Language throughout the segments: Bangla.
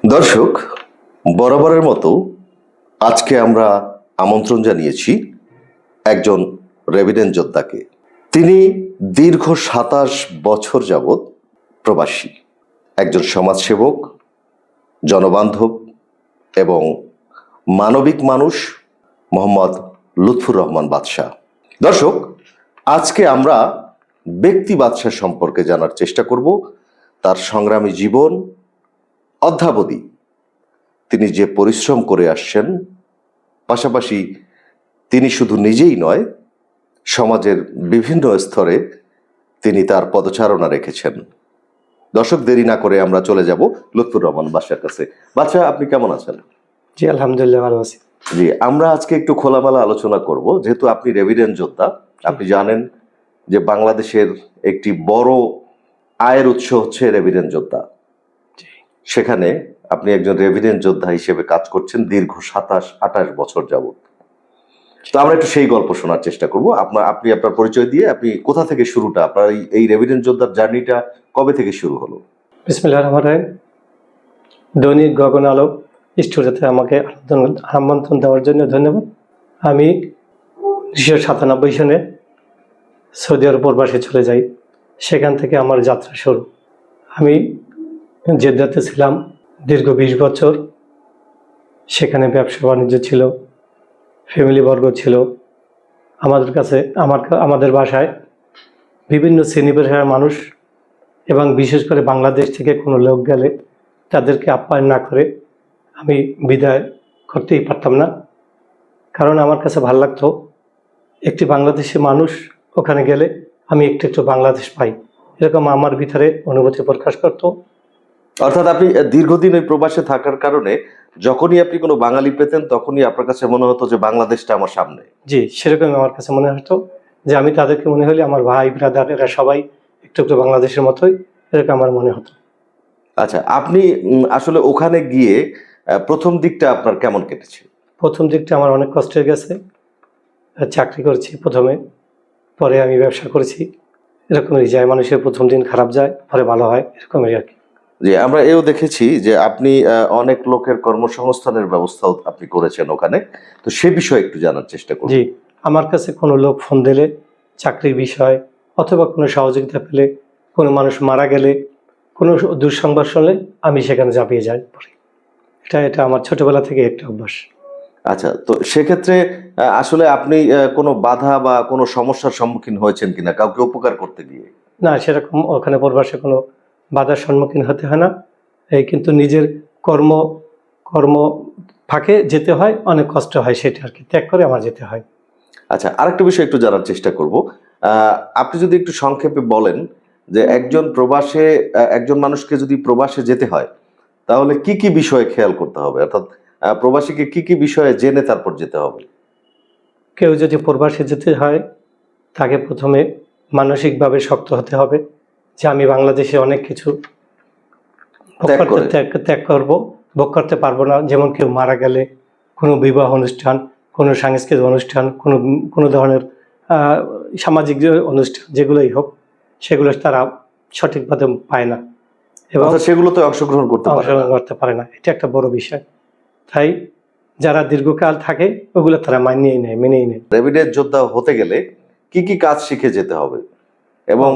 দর্শক, বরাবরের মতো আজকে আমরা আমন্ত্রণ জানিয়েছি একজন রেভিডেন্ট যোদ্ধাকে। তিনি দীর্ঘ ২৭ বছর যাবৎ প্রবাসী, একজন সমাজসেবক, জনবান্ধব এবং মানবিক মানুষ, মোহাম্মদ লুৎফুর রহমান বাদশাহ। দর্শক, আজকে আমরা ব্যক্তি বাদশাহ সম্পর্কে জানার চেষ্টা করব, তার সংগ্রামী জীবন, অদ্যাবধি তিনি যে পরিশ্রম করে আসছেন, পাশাপাশি তিনি শুধু নিজেই নয়, সমাজের বিভিন্ন স্তরে তিনি তার পদচারণা রেখেছেন। দর্শক, দেরি না করে আমরা চলে যাব লুৎফুর রহমান বাদশার কাছে। বাদশা, আপনি কেমন আছেন? জি, আলহামদুলিল্লাহ ভালো আছি। জি, আমরা আজকে একটু খোলামেলা আলোচনা করব, যেহেতু আপনি রেভিডেন্ট যোদ্ধা। আপনি জানেন যে বাংলাদেশের একটি বড় আয়ের উৎস হচ্ছে রেভিডেন্ট যোদ্ধা। সেখানে আপনি একজন রেভিডেন্ট যোদ্ধা হিসেবে কাজ করছেন দীর্ঘ ২৭-২৮ বছর যাবত। তো আমরা একটু সেই গল্প শোনার চেষ্টা করব। আপনি আপনার পরিচয় দিয়ে, আপনি কোথা থেকে শুরুটা, আপনার এই রেভিডেন্ট যোদ্ধার জার্নিটা কবে থেকে শুরু হলো? বিসমিল্লাহির রহমানির রহিম। দৈনিক গগন আলো স্টুডিওতে আমাকে আমন্ত্রণ দেওয়ার জন্য ধন্যবাদ। আমি ১৯৯৭ সালে সৌদি আরব প্রবাসে চলে যাই। সেখান থেকে আমার যাত্রা শুরু। আমি জেদ্দাতে ছিলাম দীর্ঘ ২০ বছর। সেখানে ব্যবসা বাণিজ্য ছিল, ফ্যামিলি বর্গ ছিল। আমাদের কাছে আমাদের বাসায় বিভিন্ন শ্রেণী পেশার মানুষ এবং বিশেষ করে বাংলাদেশ থেকে কোনো লোক গেলে তাদেরকে আপ্যায়ন না করে আমি বিদায় করতেই পারতাম না। কারণ আমার কাছে ভালো লাগতো একটি বাংলাদেশি মানুষ ওখানে গেলে আমি একটু বাংলাদেশ পাই, এরকম আমার ভিতরে অনুভূতি প্রকাশ করতো। অর্থাৎ আপনি দীর্ঘদিন ওই প্রবাসে থাকার কারণে যখনই আপনি কোনো বাঙালি পেতেন, তখনই আপনার কাছে মনে হতো যে বাংলাদেশটা আমার সামনে। জি, সেরকম আমার কাছে মনে হতো যে আমি তাদেরকে মনে হলে আমার ভাই ব্রাদার এরা সবাই একটু বাংলাদেশের মতোই, এরকম আমার মনে হতো। আচ্ছা, আপনি আসলে ওখানে গিয়ে প্রথম দিকটা আপনার কেমন কেটেছে? প্রথম দিকটা আমার অনেক কষ্টের গেছে। চাকরি করছি প্রথমে, পরে আমি ব্যবসা করেছি। এরকমই যায়, মানুষের প্রথম দিন খারাপ যায়, পরে ভালো হয়, এরকমই আর কি। জি, আমরা এও দেখেছি যে আপনি অনেক লোকের কর্মসংস্থানের ব্যবস্থাও আপনি করেছেন ওখানে। তো সে বিষয়ে একটু জানার চেষ্টা করুন। জি, আমার কাছে কোনো লোক ফোন দিলে চাকরির বিষয় অথবা কোনো সহযোগিতা পেলে, কোনো মানুষ মারা গেলে, কোনো দুঃসংবাদ শুনলে আমি সেখানে ঝাঁপিয়ে যাই পরে। এটা আমার ছোটবেলা থেকে একটা অভ্যাস। আচ্ছা, তো সেক্ষেত্রে আসলে আপনি কোনো বাধা বা কোনো সমস্যার সম্মুখীন হয়েছেন কিনা কাউকে উপকার করতে গিয়ে? না, সেরকম ওখানে প্রবাসে কোনো বাধার সম্মুখীন হতে হয় না। এই কিন্তু নিজের কর্ম কর্ম ফাঁকে যেতে হয়, অনেক কষ্ট হয়, সেটা আর কি ত্যাগ করে আমার যেতে হয়। আচ্ছা, আরেকটা বিষয় একটু জানার চেষ্টা করব। আপনি যদি একটু সংক্ষেপে বলেন যে একজন মানুষকে যদি প্রবাসে যেতে হয়, তাহলে কি কি বিষয়ে খেয়াল করতে হবে? অর্থাৎ প্রবাসীকে কি কি বিষয়ে জেনে তারপর যেতে হবে? কেউ যদি প্রবাসে যেতে হয়, তাকে প্রথমে মানসিকভাবে শক্ত হতে হবে যে আমি বাংলাদেশে অনেক কিছু ত্যাগ করবো, ভোগ করতে পারবো না। যেমন কেউ মারা গেলে, কোনো বিবাহ অনুষ্ঠান, কোনো সাংস্কৃতিক অনুষ্ঠান, কোনো ধরনের সামাজিক যে অনুষ্ঠান যেগুলোই হোক, সেগুলো তারা সঠিকভাবে পায় না এবং সেগুলোতে অংশগ্রহণ করতে পারে না। এটা একটা বড় বিষয়। তাই যারা দীর্ঘকাল থাকে ওগুলো তারা মেনেই নেয়। রেভিডেন্ট যোদ্ধা হতে গেলে কি কি কাজ শিখে যেতে হবে এবং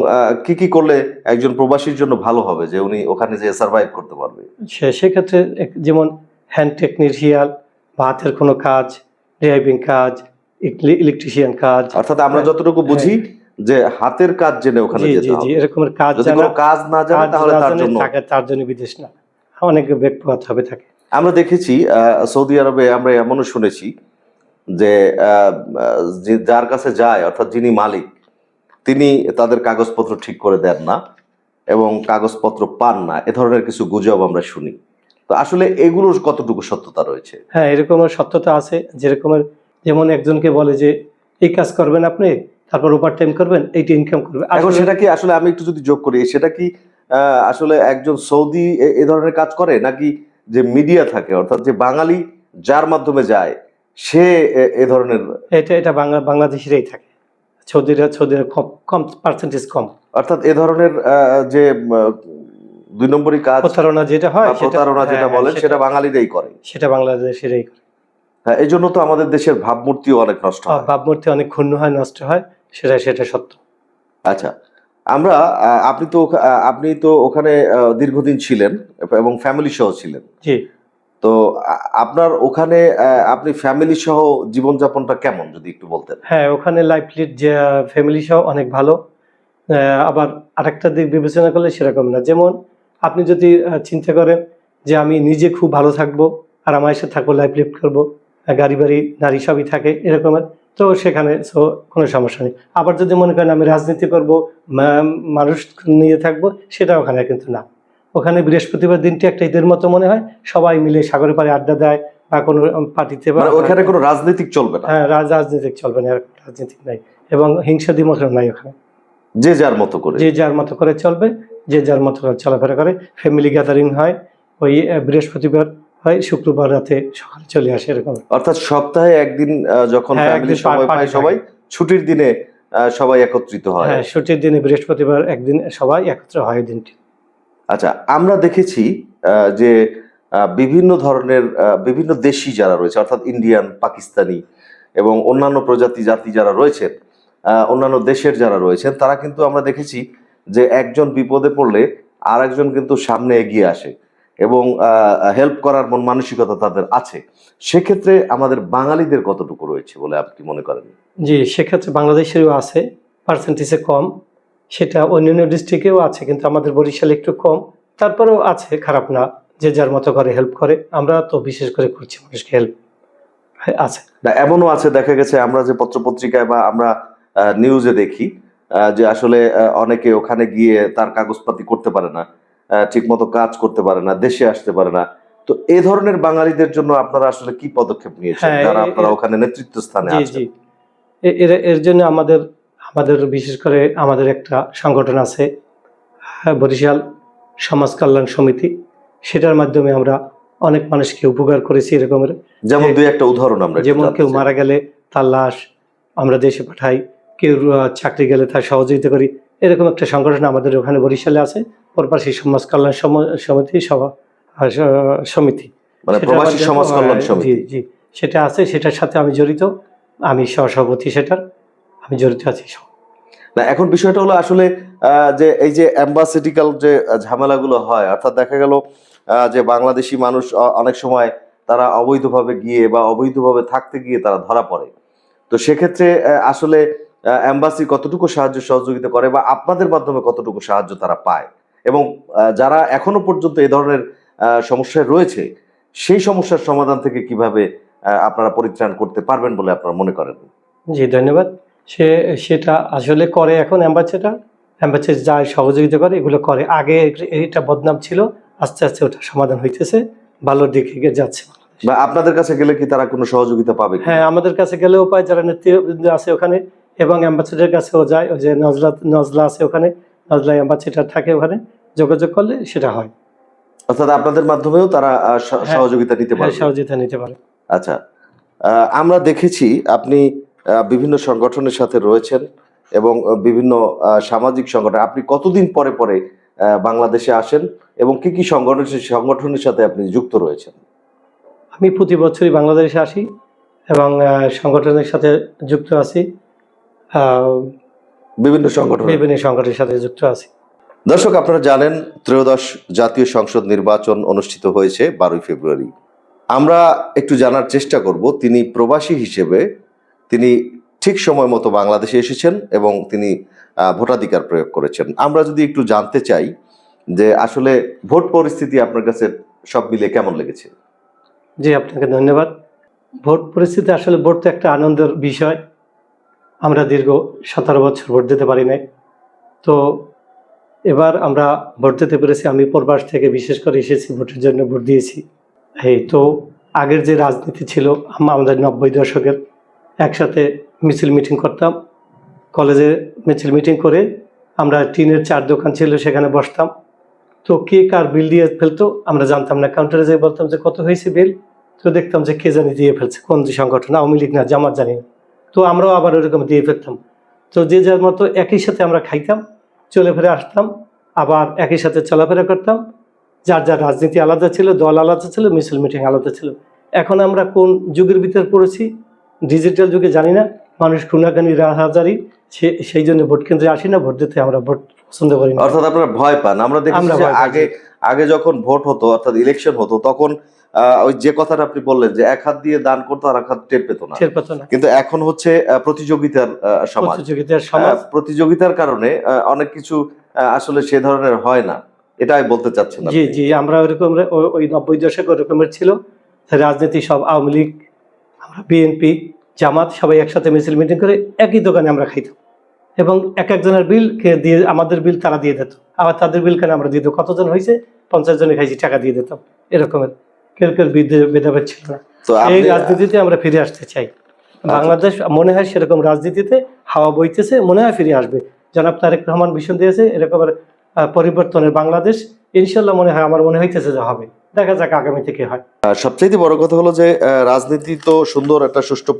কি কি করলে একজন প্রবাসীর জন্য ভালো হবে যে উনি ওখানে যেয়ে সার্ভাইভ করতে পারবে? সেক্ষেত্রে যেমন হ্যান্ড টেকনিশিয়ান বা হাতের কোনো কাজ, ড্রাইভিং কাজ, ইলেকট্রিশিয়ান কাজ, অর্থাৎ আমরা যতটুকু বুঝি যে হাতের কাজ জেনে ওখানে যেতে হবে। এরকমের কাজ যদি কোনো কাজ না জানে তাহলে তার জন্য বিদেশ না, অনেক ব্যক্তিগত হবে থাকে। আমরা দেখেছি সৌদি আরবে আমরা এমনও শুনেছি যে যার কাছে যায়, অর্থাৎ যিনি মালিক, তিনি তাদের কাগজপত্র ঠিক করে দেন না এবং কাগজপত্র পান না, এ ধরনের কিছু গুজব আমরা শুনি। তো আসলে এগুলোর কতটুকু সত্যতা রয়েছে? হ্যাঁ, এরকমের সত্যতা আছে। যেমন একজনকে বলে যে এই কাজ করবেন আপনি, তারপর ওভার টাইম করবেন, এইটা ইনকাম করবেন। এখন সেটা কি আসলে, আমি একটু যদি যোগ করি, সেটা কি আসলে একজন সৌদি এ ধরনের কাজ করে, নাকি যে মিডিয়া থাকে, অর্থাৎ যে বাঙালি যার মাধ্যমে যায় সে এ ধরনের? এটা বাংলাদেশিরাই থাকে। সৌদিরা কম পার্সেন্টেজ কম। অর্থাৎ এ ধরনের যে দুই নম্বরই কাজ, প্রতারণা যেটা হয় বা প্রতারণা যেটা বলেন সেটা বাঙালিরাই করে। সেটা বাংলাদেশেরই করে। হ্যাঁ, এই জন্য তো আমাদের দেশের ভাবমূর্তিও অনেক নষ্ট হয়। ভাবমূর্তি অনেক ক্ষুণ্ণ হয়, নষ্ট হয়, সেটা সত্য। আচ্ছা, আমরা আপনি তো ওখানে দীর্ঘদিন ছিলেন এবং ফ্যামিলি সহ ছিলেন। জি। তো আপনার ওখানে আপনি ফ্যামিলি সহ জীবনযাপনটা কেমন যদি একটু বলতেন? হ্যাঁ, ওখানে লাইফ লিড যে ফ্যামিলি সহ অনেক ভালো। আবার আরেকটা দিক বিবেচনা করলে সেরকম না। যেমন আপনি যদি চিন্তা করেন যে আমি নিজে খুব ভালো থাকবো আর আমার সাথে থাকবো, লাইফ লিড করবো, গাড়ি বাড়ি নারী সবই থাকে এরকমের, তো সেখানে কোনো সমস্যা নেই। আবার যদি মনে করেন আমি রাজনীতি করবো, মানুষ নিয়ে থাকবো, সেটা ওখানে কিন্তু না। ওখানে বৃহস্পতিবার দিনটি একটা ঈদের মতো মনে হয়, সবাই মিলে সাগরে পাড়ে আড্ডা দেয় বা কোনো পার্টিতে, মানে ওখানে কোনো রাজনীতিক চলবে না? হ্যাঁ, রাজনীতিক চলবে না, রাজনীতিক নাই এবং হিংসা দ্বিমত নাই ওখানে। যে যার মতো করে, যে যার মতো করে চলবে, যে যার মতো করে চলাফেরা করে। ফ্যামিলি গ্যাদারিং হয় ওই বৃহস্পতিবার হয়, শুক্রবার রাতে সকালে চলে আসে এরকম। অর্থাৎ সপ্তাহে একদিন যখন হ্যাঁ, ফ্যামিলি একদিন সময় পায় party সবাই, ছুটির দিনে সবাই একত্রিত হয়। হ্যাঁ, ছুটির দিনে বৃহস্পতিবার একদিন সবাই একত্র হয় ওই দিনটি। আচ্ছা, আমরা দেখেছি যে বিভিন্ন ধরনের বিভিন্ন দেশি যারা রয়েছে, অর্থাৎ ইন্ডিয়ান, পাকিস্তানি এবং অন্যান্য প্রজাতি জাতি যারা রয়েছেন, অন্যান্য দেশের যারা রয়েছেন, তারা কিন্তু আমরা দেখেছি যে একজন বিপদে পড়লে আর একজন কিন্তু সামনে এগিয়ে আসে এবং হেল্প করার মন মানসিকতা তাদের আছে। সেক্ষেত্রে আমাদের বাঙালিদের কতটুকু রয়েছে বলে আপনি মনে করেন? জি, সেক্ষেত্রে বাংলাদেশেরও আছে, পার্সেন্টেজে কম। সেটা অন্যান্য ডিস্ট্রিক্টেও আছে, কিন্তু আমাদের বরিশালে একটু কম। তারপরেও আছে, খারাপ না, যে যার মতো করে হেল্প করে। আমরা তো বিশেষ করে করছি মানুষকে হেল্প, আছে। না, এমনও আছে, দেখা গেছে আমরা যে পত্রপত্রিকায় বা আমরা নিউজে দেখি যে আসলে অনেকে ওখানে গিয়ে তার কাগজপাতি করতে পারে না, ঠিক মতো কাজ করতে পারে না, দেশে আসতে পারে না। তো এই ধরনের বাঙালিদের জন্য আপনারা আসলে কি পদক্ষেপ নিয়েছেন, হ্যাঁ, যারা আপনারা ওখানে নেতৃত্ব স্থানে জি আছেন? জি, এর জন্য আমাদের বিশেষ করে আমাদের একটা সংগঠন আছে, বরিশাল সমাজ কল্যাণ সমিতি। সেটার মাধ্যমে আমরা অনেক মানুষকে উপকার করেছি এরকমের। যেমন দুই একটা উদাহরণ আমরা একটু যেমন জানতে কেউ চাই। মারা গেলে তার লাশ আমরা দেশে পাঠাই, কেউ চাকরি গেলে তার সহযোগিতা করি। এরকম একটা সংগঠন আমাদের ওখানে বরিশালে আছে, প্রবাসী সমাজ কল্যাণ সমিতি সমিতি। মানে সেটার প্রবাসী মাধ্যমে সমাজ কল্যাণ জি সমিতি। জি, সেটা আছে, সেটার সাথে আমি জড়িত, আমি সহসভাপতি, সেটার আমি জড়িত আছি। না, এখন বিষয়টা হলো আসলে যে এই যে অ্যাম্বাসেডিক্যাল যে ঝামেলাগুলো হয়, অর্থাৎ দেখা গেল যে বাংলাদেশি মানুষ অনেক সময় তারা অবৈধভাবে গিয়ে বা অবৈধভাবে থাকতে গিয়ে তারা ধরা পড়ে। তো সেক্ষেত্রে আসলে এম্বাসি কতটুকু সাহায্য সহযোগিতা করে বা আপনাদের মাধ্যমে কতটুকু সাহায্য তারা পায়, এবং যারা এখনো পর্যন্ত এই ধরনের সমস্যায় রয়েছে, সেই সমস্যার সমাধান থেকে কিভাবে আপনারা পরিত্রাণ করতে পারবেন বলে আপনারা মনে করেন? জি, ধন্যবাদ। সেটা আসলে করে এখন অ্যাম্বাসি যায়, সহযোগিতা করে, এগুলো করে। আগে এটা বদনাম ছিল, আস্তে আস্তে ওটা সমাধান হইতেছে, ভালোর দিকে এগিয়ে যাচ্ছে। বা আপনাদের কাছে গেলে কি তারা কোনো সহযোগিতা পাবে কি? হ্যাঁ, আমাদের কাছে গেলেও পায়, যারা নেতৃবৃন্দ আছে ওখানে, এবং অ্যাম্বাসিডার কাছেও যায়। ওই যে নজলা আছে ওখানে, নজলা অ্যাম্বাসিডার থাকে ওখানে, যোগাযোগ করলে সেটা হয়। অর্থাৎ আপনাদের মাধ্যমেও তারা হ্যাঁ, সহযোগিতা নিতে হ্যাঁ, পারবে? সহযোগিতা নিতে পারে। আচ্ছা, আমরা দেখেছি আপনি বিভিন্ন সংগঠনের সাথে রয়েছেন এবং বিভিন্ন সামাজিক সংগঠন। আপনি কতদিন পরে পরে বাংলাদেশে আসেন এবং কি কি সংগঠনের সাথে আপনি যুক্ত রয়েছেন? আমি প্রতি বছরই বাংলাদেশে আসি এবং সংগঠনের সাথে যুক্ত আছি, বিভিন্ন সংগঠন। বিভিন্ন সংগঠনের সাথে যুক্ত আছি। দর্শক, আপনারা জানেন ত্রয়োদশ জাতীয় সংসদ নির্বাচন অনুষ্ঠিত হয়েছে 12ই ফেব্রুয়ারি। আমরা একটু জানার চেষ্টা করব তিনি প্রবাসী হিসেবে তিনি ঠিক সময় মতো বাংলাদেশে এসেছেন এবং তিনি ভোটাধিকার প্রয়োগ করেছেন। আমরা যদি একটু জানতে চাই যে আসলে ভোট পরিস্থিতি আপনার কাছে সব মিলে কেমন লেগেছে? জি, আপনাকে ধন্যবাদ। ভোট পরিস্থিতি, আসলে ভোট তো একটা আনন্দের বিষয়। আমরা দীর্ঘ 17 বছর ভোট দিতে পারি নাই, তো এবার আমরা ভোট দিতে পেরেছি। আমি প্রবাস থেকে বিশেষ করে এসেছি, ভোটের জন্য ভোট দিয়েছি। এই তো আগের যে রাজনীতি ছিল আমাদের 90 দশকের, একসাথে মিছিল মিটিং করতাম, কলেজে মিছিল মিটিং করে আমরা টিনের 4 দোকান ছিল, সেখানে বসতাম। তো কে কার বিল দিয়ে ফেলতো আমরা জানতাম না, কাউন্টারে যেয়ে বলতাম যে কত হয়েছে বিল, তো দেখতাম যে কে জানি দিয়ে ফেলছে, কোন যে সংগঠন, আওয়ামী লীগ না জামাত জানি না। তো আমরাও আবার ওরকম দিয়ে ফেলতাম। তো যে যার মতো একই সাথে আমরা খাইতাম, চলে ফিরে আসতাম, আবার একই সাথে চলাফেরা করতাম। যার যার রাজনীতি আলাদা ছিল, দল আলাদা ছিল, মিছিল মিটিং আলাদা ছিল। এখন আমরা কোন যুগের ভিতর পড়েছি, ডিজিটাল যুগে জানি না, মানুষ খুনাখানি রাহাজারি, সেই জন্য ভোট কেন্দ্রে আসি না, ভোট দিতে আমরা ভোট পছন্দ করি না। অর্থাৎ আপনারা ভয় পান। আমরা দেখেছি আমরা যে ভয় পাই। আগে আগে যখন ভোট হতো অর্থাৎ ইলেকশন হতো তখন ওই যে কথাটা আপনি বললেন যে এক হাত দিয়ে দান করতো আর এক হাত টের পেত না, টের পেত না। কিন্তু এখন হচ্ছে প্রতিযোগিতার সমাজ। প্রতিযোগিতার সমাজ। প্রতিযোগিতার কারণে অনেক কিছু আসলে সে ধরনের হয় না, এটাই বলতে চাচ্ছেন জি আপনি। জি, আমরা ওরকম ওই 90 দশক ওরকমের ছিল। রাজনীতি সব আওয়ামী লীগ, আমরা বিএনপি, জামাত সবাই একসাথে মিছিল মিটিং করে একই দোকানে আমরা খাইতাম, এবং এক একজনের বিল দিয়ে, আমাদের বিল তারা দিয়ে দিত, আবার তাদের বিল কেন আমরা দিয়ে দিত। কতজন হয়েছে, 50 জনে খাইছি, টাকা দিয়ে দিতাম, এরকমের কেউ ভেদাভেদ ছিল না। তো এই আপনি রাজনীতিতে আমরা ফিরে আসতে চাই। বাংলাদেশ মনে হয় সেরকম রাজনীতিতে হাওয়া বইতেছে, মনে হয় ফিরে আসবে। জনাব তারেক রহমান ভীষণ দিয়েছে এরকমের পরিবর্তনের বাংলাদেশ, ইনশাল্লাহ মনে হয়, আমার মনে হইতেছে যে হবে। দেখা যাক আগামী থেকে হয়। সবচাইতে বড় কথা হলো যে রাজনীতি তো সুন্দর একটা সুষ্ঠু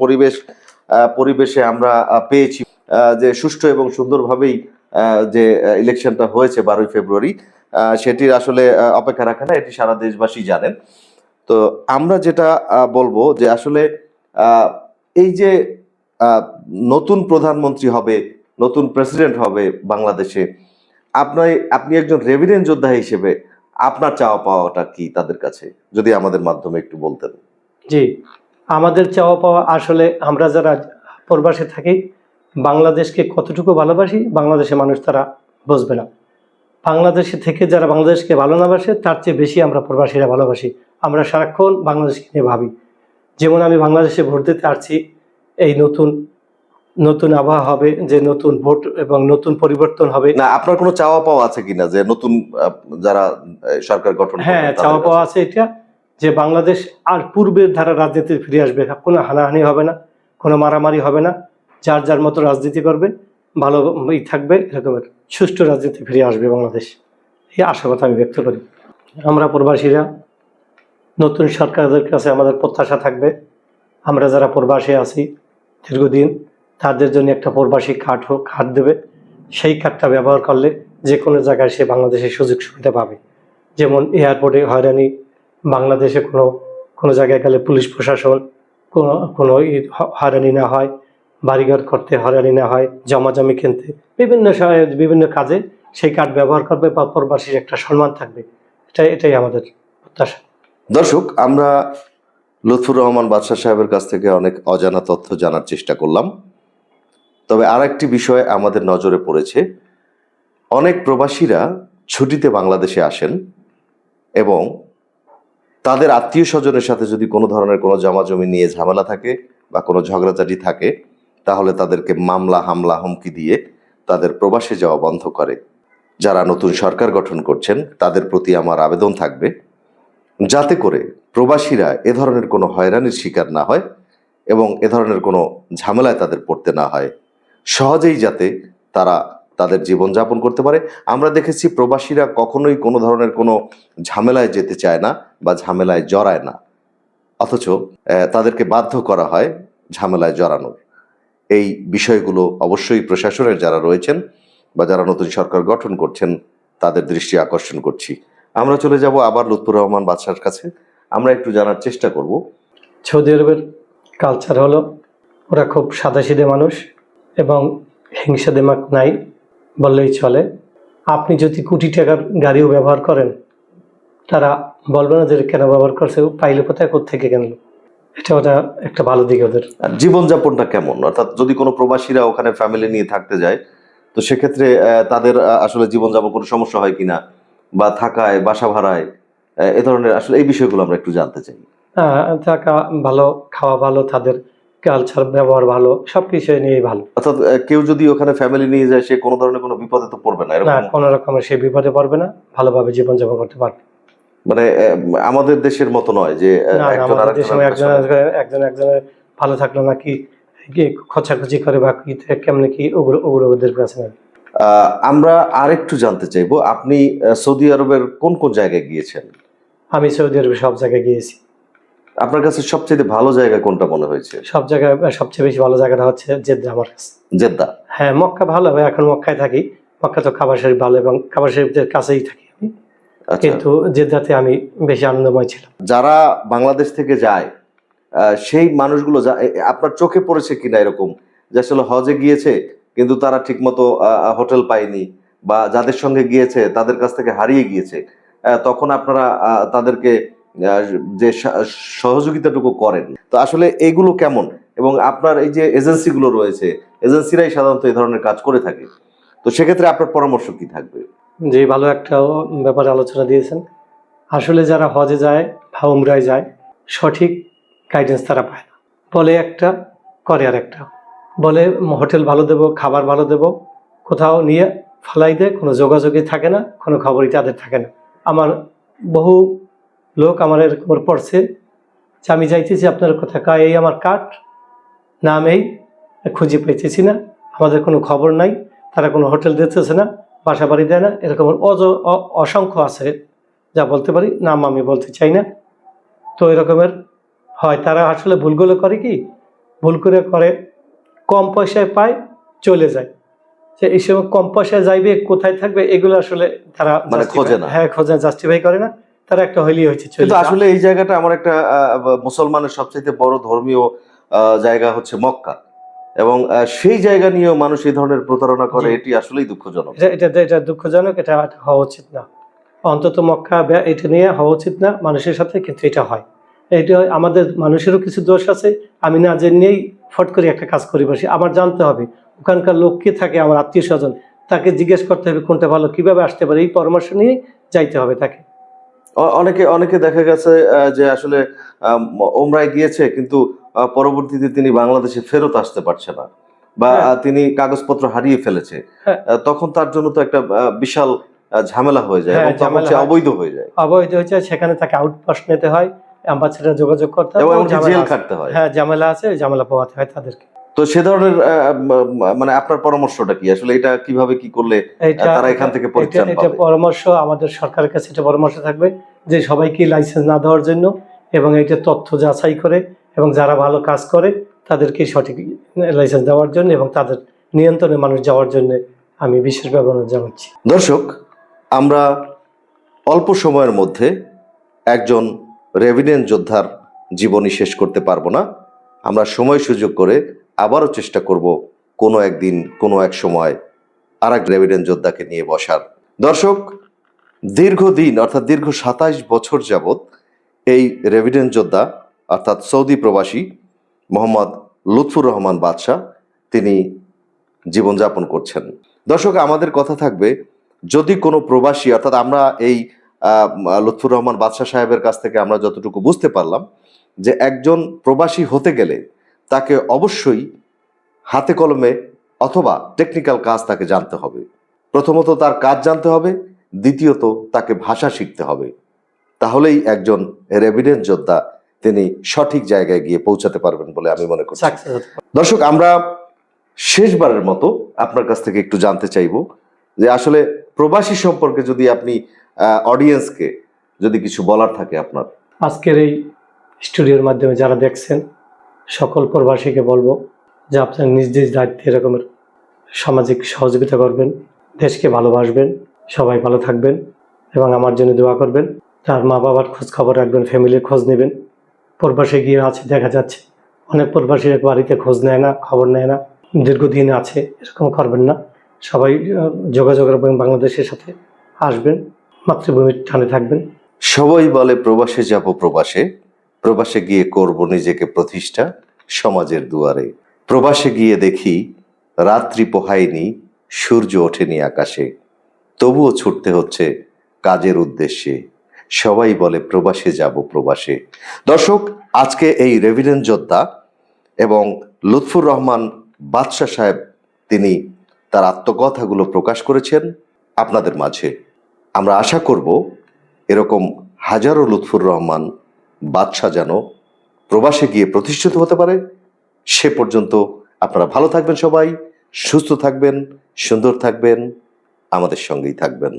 পরিবেশে আমরা পেয়েছি, যে সুষ্ঠু এবং সুন্দরভাবেই যে ইলেকশনটা হয়েছে 12ই ফেব্রুয়ারি, সেটির আসলে অপেক্ষা রাখে না, এটি সারা দেশবাসী জানেন। তো আমরা যেটা বলবো যে আসলে আহ, এই যে আহ, নতুন প্রধানমন্ত্রী হবে, নতুন প্রেসিডেন্ট হবে বাংলাদেশে, আপনি একজন রেভিডেন্ট যোদ্ধা হিসেবে আপনার চাওয়া পাওয়াটা কি তাদের কাছে, যদি আমাদের মাধ্যমে একটু বলতেন। জি, আমাদের চাওয়া পাওয়া আসলে আমরা যারা প্রবাসে থাকি, বাংলাদেশকে কতটুকু ভালোবাসি বাংলাদেশের মানুষ তারা বুঝবে না। বাংলাদেশে থেকে যারা বাংলাদেশকে ভালো না বাসে, তার চেয়ে বেশি আমরা প্রবাসীরা ভালোবাসি। আমরা সারাক্ষণ বাংলাদেশকে নিয়ে ভাবি। যেমন আমি বাংলাদেশে ভোট দিতে আসছি, এই নতুন নতুন আবহাওয়া হবে, যে নতুন ভোট এবং নতুন পরিবর্তন হবে। না, আপনার কোনো চাওয়া পাওয়া আছে কিনা যে নতুন যারা সরকার গঠন করবেন হ্যাঁ, তাদের চাওয়া কাছে? পাওয়া আছে এটা, যে বাংলাদেশ আর পূর্বের ধারা রাজনীতি ফিরে আসবে। কোনো হানাহানি হবে না, কোনো মারামারি হবে না, যার যার মতো রাজনীতি করবে, ভালো থাকবে, এরকমের সুষ্ঠু রাজনীতি ফিরে আসবে বাংলাদেশ, এই আশাবাদ আমি ব্যক্ত করি। আমরা প্রবাসীরা নতুন সরকারের কাছে আমাদের প্রত্যাশা থাকবে, আমরা যারা প্রবাসী আছি দীর্ঘদিন, তাদের জন্য একটা প্রবাসী কার্ড দেবে। সেই কার্ডটা ব্যবহার করলে যে কোনো জায়গায় সে বাংলাদেশের সুযোগ সুবিধা পাবে। যেমন এয়ারপোর্টে হয়রানি, বাংলাদেশে কোনো জায়গায় গেলে পুলিশ প্রশাসন কোনো হয়রানি না হয়, বাড়িঘর করতে হয়রানি না হয়, জমাজমি কিনতে, বিভিন্ন কাজে সেই কার্ড ব্যবহার করবে, বা প্রবাসীর একটা সম্মান থাকবে। এটাই আমাদের প্রত্যাশা। দর্শক, আমরা লুৎফুর রহমান বাদশাহ সাহেবের কাছ থেকে অনেক অজানা তথ্য জানার চেষ্টা করলাম। তবে আরেকটি বিষয় আমাদের নজরে পড়েছে, অনেক প্রবাসীরা ছুটিতে বাংলাদেশে আসেন এবং তাদের আত্মীয় স্বজনের সাথে যদি কোনো ধরনের কোনো জমাজমি নিয়ে ঝামেলা থাকে বা কোনো ঝগড়াঝাটি থাকে, তাহলে তাদেরকে মামলা, হামলা, হুমকি দিয়ে তাদের প্রবাসে যাওয়া বন্ধ করে। যারা নতুন সরকার গঠন করছেন তাদের প্রতি আমার আবেদন থাকবে, যাতে করে প্রবাসীরা এ ধরনের কোনো হয়রানির শিকার না হয় এবং এ ধরনের কোনো ঝামেলায় তাদের পড়তে না হয়, সহজেই যাতে তারা তাদের জীবনযাপন করতে পারে। আমরা দেখেছি প্রবাসীরা কখনোই কোনো ধরনের কোনো ঝামেলায় যেতে চায় না বা ঝামেলায় জড়ায় না, অথচ তাদেরকে বাধ্য করা হয় ঝামেলায় জড়ানোর। এই বিষয়গুলো অবশ্যই প্রশাসনের যারা রয়েছেন বা যারা নতুন সরকার গঠন করছেন তাদের দৃষ্টি আকর্ষণ করছি। আমরা চলে যাব আবার লুৎফুর রহমান বাদশার কাছে। আমরা একটু জানার চেষ্টা করব। সৌদি আরবের কালচার হলো, ওরা খুব সাদাসিধে মানুষ এবং হিংসা দিমাগ নাই বললেই চলে। আপনি যদি কোটি টাকার গাড়িও ব্যবহার করেন, তারা বলবে না যে কেন ব্যবহার করছে, পাইলে কোথায়, কোত্থেকে কেনলো। ওটা একটা ভালো দিক ওদের। আর জীবনযাপনটা কেমন, অর্থাৎ যদি কোনো প্রবাসীরা ওখানে ফ্যামিলি নিয়ে থাকতে যায়, তো সেক্ষেত্রে তাদের আসলে জীবনযাপন কোনো সমস্যা হয় কিনা, বা থাকায়, বাসা ভাড়ায়, এ ধরনের আসলে এই বিষয়গুলো আমরা একটু জানতে চাই। থাকা ভালো, খাওয়া ভালো, তাদের কালচার ব্যবহার ভালো, সবকিছু নিয়ে ভালো। অর্থাৎ কেউ যদি ওখানে ফ্যামিলি নিয়ে যায় সে কোনো ধরনের কোনো বিপদে তো পড়বে না, না, এরকম? কোনো রকমের সে বিপদে পড়বে না, ভালোভাবে জীবনযাপন করতে পারবে। মানে আমাদের দেশের মতো নয় যে না, একজন আমাদের দেশে আরেকজনের একজনের ভালো থাকলো না কি খোঁচাখুচি করে বা কি কেমনে কি ওগুলো ওদের কাছে না। আমরা আরেকটু জানতে চাইবো, আপনি সৌদি আরবের কোন কোন জায়গায় গিয়েছেন? আমি সৌদি আরবে সব জায়গায় গিয়েছি। আপনার কাছে সবচেয়ে ভালো জায়গা কোনটা মনে হয়েছে? সব জায়গায় সবচেয়ে বেশি ভালো জায়গাটা হচ্ছে জেদ্দা আমার কাছে। জেদ্দা? হ্যাঁ, মক্কা ভালো হবে, এখন মক্কায় থাকি, মক্কা তো কাবা শরীফ ভালো, এবং কাবা শরীফের কাছেই থাকি আমি, আচ্ছা, কিন্তু জেদ্দাতে আমি বেশি আনন্দময় ছিলাম। যারা বাংলাদেশ থেকে যায় সেই মানুষগুলো আপনার চোখে পড়েছে কিনা এরকম যে আসলে হজে গিয়েছে কিন্তু তারা ঠিকমতো হোটেল পায়নি, বা যাদের সঙ্গে গিয়েছে তাদের কাছ থেকে হারিয়ে গিয়েছে, তখন আপনারা তাদেরকে যে সহযোগিতাটুকু করেন, তো আসলে এইগুলো কেমন? এবং আপনার এই যে এজেন্সিগুলো রয়েছে, এজেন্সিরাই সাধারণত এই ধরনের কাজ করে থাকে, তো সেক্ষেত্রে আপনার পরামর্শ কি থাকবে? যে ভালো একটা ব্যাপারে আলোচনা দিয়েছেন। আসলে যারা হজে যায় বা উমরায় যায়, সঠিক গাইডেন্স তারা পায় না। বলে একটা, করে আর একটা। বলে হোটেল ভালো দেবো, খাবার ভালো দেবো, কোথাও নিয়ে ফালাই দেয়, কোনো যোগাযোগই থাকে না, কোনো খবরই তাদের থাকে না। আমার বহু লোক আমার এরকম পড়ছে যে আমি যাইতেছি আপনার কথা কা, এই আমার কার্ড, নাম এই, খুঁজে পাইতেছি না, আমাদের কোনো খবর নাই, তারা কোনো হোটেল দিতেছে না, বাসা বাড়ি দেয় না, এরকম অসংখ্য আছে, যা বলতে পারি, নাম আমি বলতে চাই না। তো এরকমের হয়। তারা আসলে ভুলগুলো করে কি, ভুল করে কম পয়সায় পায়, চলে যায়। যে এই সময় কম পয়সায় যাইবে, কোথায় থাকবে, এগুলো আসলে তারা মানে খোঁজে না। হ্যাঁ খোঁজে, জাস্টিফাই করে না। তারা একটা হইলেই হয়েছে, চলে কিন্তু যায়। আসলে এই জায়গাটা আমার একটা মুসলমানের সবচেয়ে বড় ধর্মীয় জায়গা হচ্ছে মক্কা, এবং সেই জায়গা নিয়েও মানুষ এই ধরনের প্রতারণা করে, জি। এটি আসলেই দুঃখজনক। এটা দুঃখজনক, এটা হওয়া উচিত না। অন্তত মক্কা এটা নিয়ে হওয়া উচিত না মানুষের সাথে, কিন্তু এটা হয়। এটা আমাদের মানুষেরও কিছু দোষ আছে। আমি না জেনেই ফট করে একটা কাজ করি বসি। আমার জানতে হবে ওখানকার লোক কে থাকে, আমার আত্মীয় স্বজন, তাকে জিজ্ঞেস করতে হবে কোনটা ভালো, কিভাবে আসতে পারে, এই পরামর্শ নিয়ে যাইতে হবে তাকে। অনেকে অনেকে দেখা গেছে যে আসলে ওমরায় গিয়েছে, কিন্তু পরবর্তীতে তিনি বাংলাদেশে ফেরত আসতে পারছে না, বা হ্যাঁ, তিনি কাগজপত্র হারিয়ে ফেলেছে। হ্যাঁ, তখন তার জন্য তো একটা বিশাল ঝামেলা হয়ে যায়, হ্যাঁ, এবং তখন ঝামেলা সে হয়। অবৈধ হয়ে যায়, অবৈধ হয়েছে, সেখানে তাকে আউটপোস্ট নিতে হয়, অ্যাম্বাসেডার যোগাযোগ করতে হয়, এবং ও এমনকি ঝামেলা জেল আছে। খাটতে হয়। হ্যাঁ, ঝামেলা আছে, ওই ঝামেলা পোহাতে হয় তাদেরকে। তো সে ধরনের মানে আপনার পরামর্শটা কি আসলে, এটা কিভাবে কি করলে এটা তারা এটা এখান থেকে এটা পরিত্রাণ এটা পাবে? পরামর্শ আমাদের সরকারের কাছে, এটা পরামর্শ থাকবে যে সবাইকে লাইসেন্স না দেওয়ার জন্য, এবং এটা তথ্য যাচাই করে, এবং যারা ভালো কাজ করে তাদেরকে সঠিক লাইসেন্স দেওয়ার জন্য, এবং তাদের নিয়ন্ত্রণে মানুষ যাওয়ার জন্য আমি বিশেষ ব্যবহার জানাচ্ছি। দর্শক, আমরা অল্প সময়ের মধ্যে একজন রেভিডেন্ট যোদ্ধার জীবনী শেষ করতে পারবো না। আমরা সময় সুযোগ করে আবারও চেষ্টা করব কোনো একদিন কোনো এক সময় আর এক রেভিডেন্ট যোদ্ধাকে নিয়ে বসার। দর্শক, দীর্ঘদিন অর্থাৎ দীর্ঘ ২৭ বছর যাবৎ এই রেভিডেন্ট যোদ্ধা অর্থাৎ সৌদি প্রবাসী মোহাম্মদ লুৎফুর রহমান বাদশা তিনি জীবনযাপন করছেন। দর্শক, আমাদের কথা থাকবে, যদি কোনো প্রবাসী অর্থাৎ আমরা এই লুৎফুর রহমান বাদশা সাহেবের কাছ থেকে আমরা যতটুকু বুঝতে পারলাম যে একজন প্রবাসী হতে গেলে তাকে অবশ্যই হাতে কলমে অথবা টেকনিক্যাল কাজ তাকে জানতে হবে। প্রথমত তার কাজ জানতে হবে, দ্বিতীয়ত তাকে ভাষা শিখতে হবে। তাহলেই একজন রেভিডেন্ট যোদ্ধা তিনি সঠিক জায়গায় গিয়ে পৌঁছাতে পারবেন বলে আমি মনে করছি। সাকসেস হতে পারে। দর্শক, আমরা শেষবারের মতো আপনার কাছ থেকে একটু জানতে চাইব যে আসলে প্রবাসী সম্পর্কে যদি আপনি অডিয়েন্সকে যদি কিছু বলার থাকে আপনার। আজকের এই স্টুডিওর মাধ্যমে যারা দেখছেন, সকল প্রবাসীকে বলবো যে আপনার নিজ নিজ দায়িত্বে এরকমের সামাজিক সহযোগিতা করবেন, দেশকে ভালোবাসবেন, সবাই ভালো থাকবেন, এবং আমার জন্য দোয়া করবেন। তার মা বাবার খোঁজ খবর রাখবেন, ফ্যামিলির খোঁজ নেবেন। প্রবাসে গিয়ে আছে দেখা যাচ্ছে অনেক প্রবাসীর বাড়িতে খোঁজ নেয় না, খবর নেয় না, দীর্ঘদিন আছে, এরকম করবেন না। সবাই যোগাযোগ রাখবেন, বাংলাদেশের সাথে আসবেন, মাতৃভূমির টানে থাকবেন। সবাই বলে প্রবাসে যাব প্রবাসে, প্রবাসে গিয়ে করব নিজেকে প্রতিষ্ঠা সমাজের দুয়ারে। প্রবাসে গিয়ে দেখি রাত্রি পোহায়নি, সূর্য ওঠেনি আকাশে, তবুও ছুটতে হচ্ছে কাজের উদ্দেশ্যে। সবাই বলে প্রবাসে যাব প্রবাসে। দর্শক, আজকে এই রেভিডেন্ট যোদ্ধা এবং লুৎফুর রহমান বাদশা সাহেব তিনি তার আত্মকথাগুলো প্রকাশ করেছেন আপনাদের মাঝে। আমরা আশা করব এরকম হাজারো লুৎফুর রহমান বাদশা যেন প্রবাসে গিয়ে প্রতিষ্ঠিত হতে পারে। সে পর্যন্ত আপনারা ভালো থাকবেন, সবাই সুস্থ থাকবেন, সুন্দর থাকবেন, আমাদের সঙ্গেই থাকবেন।